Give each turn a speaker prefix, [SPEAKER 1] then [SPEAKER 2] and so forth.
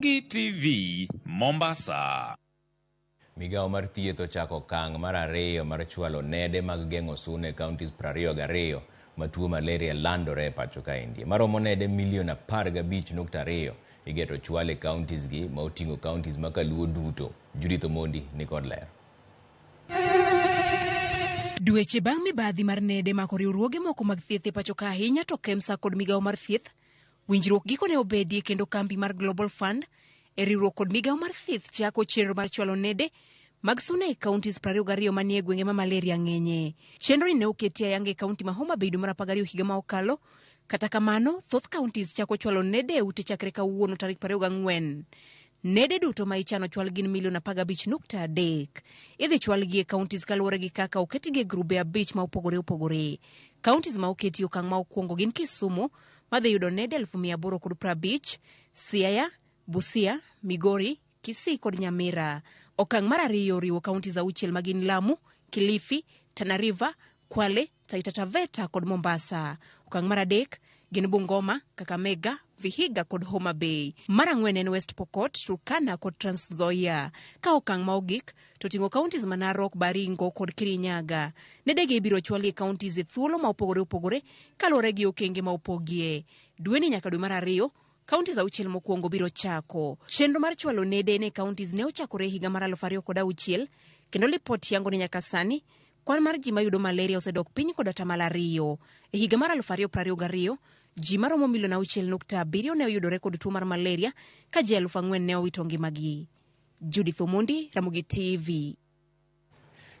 [SPEAKER 1] TV Mombasa.
[SPEAKER 2] Migao mar thieth ochako okang' mar ariyo mar chwalo nede mag geng'o suna e counties 22 ma tuo malaria landore e pacho ka India. Maromo nede milion 15.2 igeto chwal e counties gi ma oting'o counties ma kaluo duto. Judith Omondi ni kod ler.
[SPEAKER 3] Dweche bang' mibadhi mar nede mako riwruoge moko mag thieth e pacho ka ahinya to KEMSA kod migao mar thieth winjruok gikone obedie kendo kambi mar Global Fund e riwruok kod migao mar thieth chako chenro mar chwalo nede mag suna e counties 22 manie gwenge ma malaria ng'enye. Chenro ni ne oketi ayanga e kaunti ma Homa Bay mar 12 higa ma okalo. Kata kamano, thoth counties chako chwalo nede e ute chakre kawuono tarik 24. Nede duto ma ichano chwal gin milion 15.3. Idhi chwal gi e counties kaluwore gi kaka oketigi e grube 5 ma opogore. Counties ma oketi okang' ma okwongo gin Kisumu madhi yudo nede 850, Siaya, Busia, Migori, Kisii kod Nyamira. Okang' mar ariyo riwo counties 6 magin Lamu, Kilifi, Tana River, Kwale, Taita Taveta kod Mombasa. Okang' mar adek gin Bungoma, Kakamega, Vihiga kod Homa Bay. Mar ang'wen en West Pokot, Turkana kod Trans Nzoia. Ka okang' ma ogik to ting'o counties ma Narok, Baringo kod Kirinyaga. Nedegi ibiro chwali e counties e thuolo ma opogore kaluwore gi okenge ma opogie. Dwe ni nyaka dwe mar ariyo counties 6 mokwongo biro chako. Chenro mar chwalo nede ne counties ne ochakore higa mar 2006 kendo lipot yango ni nyaka sani kwan mar ji mayudo malaria osedok piny kod atamalo 2. E higa mar 2022 ji maromo milion 6.7 ne oyudore kod tuo mar malaria ka ji 4,000 ne owito ngimagi. Judith Omondi, Ramogi TV.